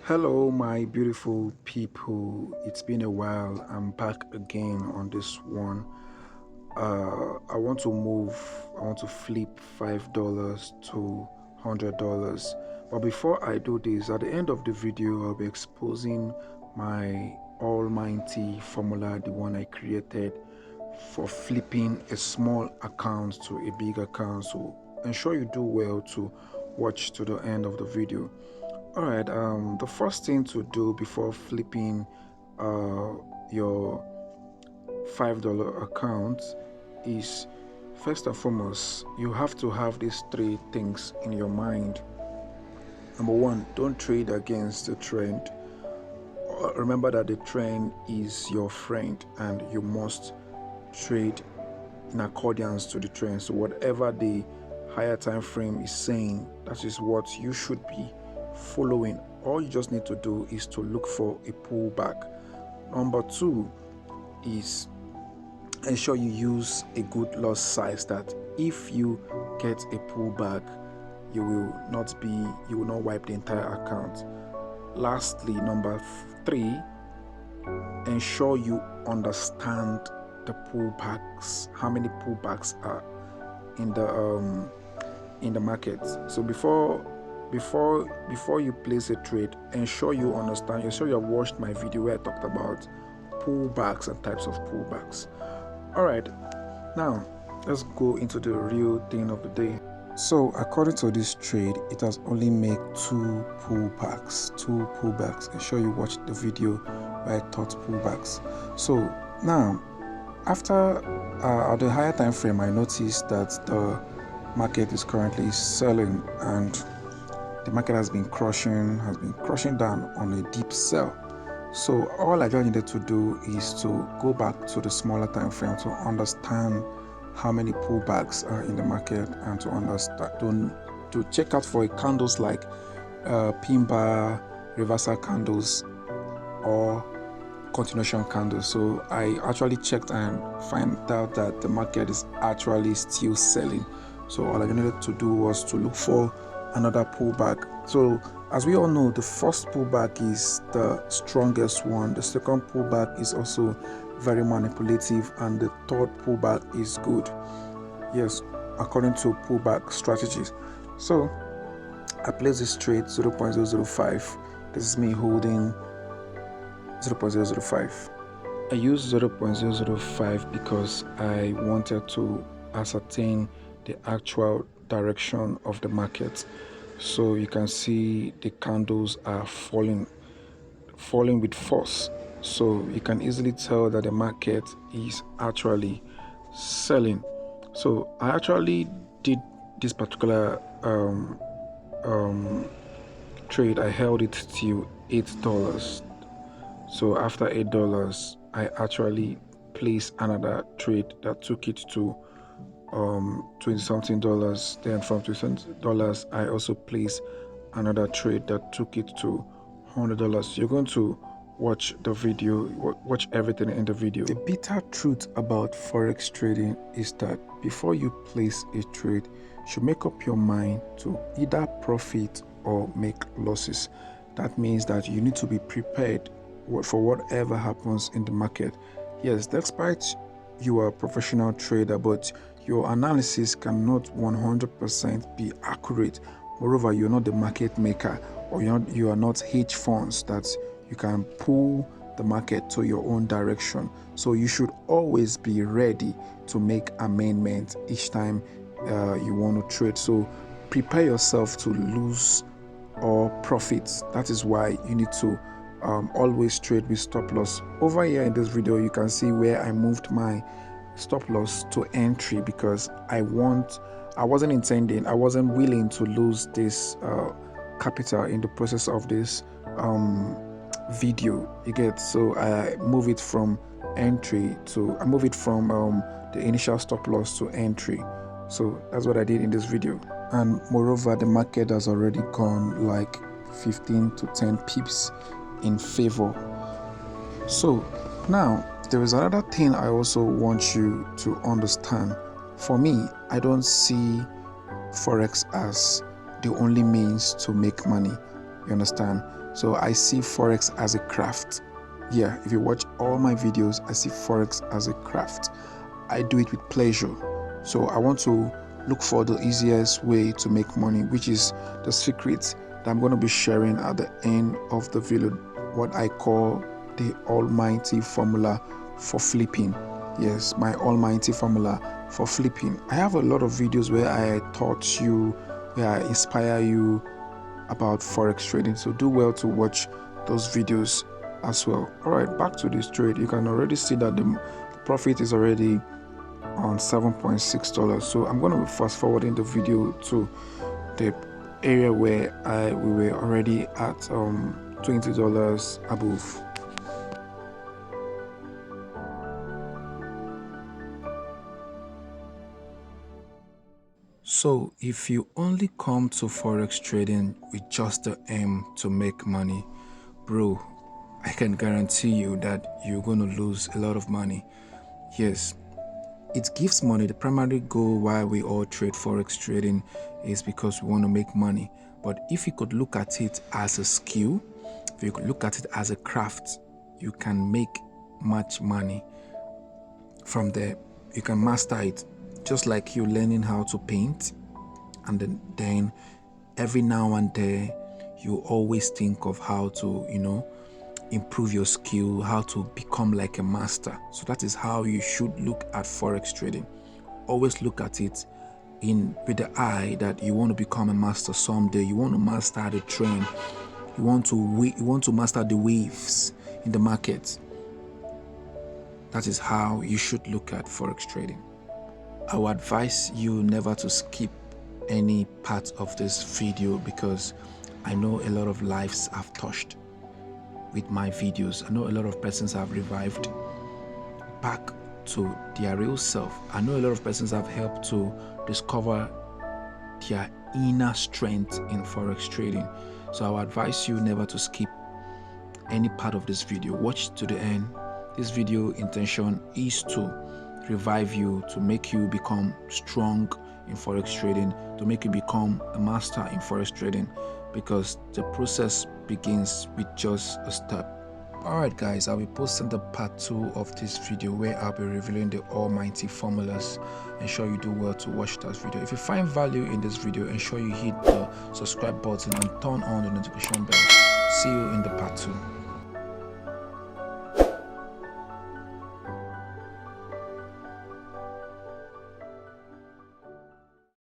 Hello, my beautiful people. It's been a while. I'm back again on this one. I want to flip $5 to $100. But before I do this, at the end of the video, I'll be exposing my almighty formula, the one I created for flipping a small account to a big account. So ensure you do well to watch to the end of the video. All right. The first thing to do before flipping your $5 account is, first and foremost, you have to have these three things in your mind. Number one, don't trade against the trend. Remember that the trend is your friend, and you must trade in accordance to the trend. So whatever the higher time frame is saying, that is what you should be following. All you just need to do is to look for a pullback. Number two is ensure you use a good loss size, that if you get a pullback, you will not wipe the entire account. Lastly, number three, ensure you understand the pullbacks, how many pullbacks are in the market. So before you place a trade, ensure you understand, ensure you have watched my video where I talked about pullbacks and types of pullbacks. All right, now let's go into the real thing of the day. So according to this trade, it has only made two pullbacks. Ensure you watch the video where I taught pullbacks. So now, after at the higher time frame, I noticed that the market is currently selling, and the market has been crushing down on a deep sell. So all I just needed to do is to go back to the smaller time frame to understand how many pullbacks are in the market, and to understand to check out for candles like pin bar, reversal candles, or continuation candles. So I actually checked and find out that the market is actually still selling. So all I needed to do was to look for another pullback. So as we all know, the first pullback is the strongest one. The second pullback is also very manipulative, and the third pullback is good. Yes, according to pullback strategies. So I placed this trade 0.005. This is me holding 0.005. I used 0.005 because I wanted to ascertain the actual direction of the market. So you can see the candles are falling with force. So you can easily tell that the market is actually selling. So I actually did this particular trade. I held it till $8. So after $8, I actually placed another trade that took it to $20 something. Then from $20, I also placed another trade that took it to $100. You're going to watch the video, watch everything in the video. The bitter truth about forex trading is that before you place a trade, you should make up your mind to either profit or make losses. That means that you need to be prepared for whatever happens in the market. Yes, despite you are a professional trader, but your analysis cannot 100% be accurate. Moreover, you're not the market maker, or you are not hedge funds that you can pull the market to your own direction. So you should always be ready to make amendments each time you want to trade. So prepare yourself to lose or profit. That is why you need to always trade with stop loss. Over here in this video, you can see where I moved my stop loss to entry, because I wasn't willing to lose this capital in the process of this video, you get. So I move it from the initial stop loss to entry. So that's what I did in this video. And moreover, the market has already gone like 15 to 10 pips in favor. So now there is another thing I also want you to understand. For me, I don't see forex as the only means to make money. You understand? So I see Forex as a craft. Yeah, if you watch all my videos, I see Forex as a craft. I do it with pleasure. So I want to look for the easiest way to make money, which is the secret that I'm going to be sharing at the end of the video, what I call the almighty formula for flipping. Yes, my almighty formula for flipping. I have a lot of videos where I taught you, where I inspire you about Forex trading. So do well to watch those videos as well. All right, back to this trade. You can already see that the profit is already on $7.6. So I'm going to be fast forwarding the video to the area where we were already at $20 above. So if you only come to Forex trading with just the aim to make money, bro, I can guarantee you that you're going to lose a lot of money. Yes, it gives money. The primary goal why we all trade Forex trading is because we want to make money. But if you could look at it as a skill, if you could look at it as a craft, you can make much money from there. You can master it, just like you learning how to paint, and then every now and then you always think of how to, improve your skill, how to become like a master. So that is how you should look at Forex trading. Always look at it with the eye that you want to become a master someday. You want to master the trend. You want to master the waves in the market. That is how you should look at Forex trading. I would advise you never to skip any part of this video, because I know a lot of lives have touched with my videos. I know a lot of persons have revived back to their real self. I know a lot of persons have helped to discover their inner strength in Forex trading. So I would advise you never to skip any part of this video. Watch to the end. This video intention is to revive you, to make you become strong in Forex trading, to make you become a master in Forex trading, because the process begins with just a step. Alright guys, I'll be posting the part 2 of this video where I'll be revealing the almighty formulas. Ensure you do well to watch that video. If you find value in this video, ensure you hit the subscribe button and turn on the notification bell. See you in the part 2.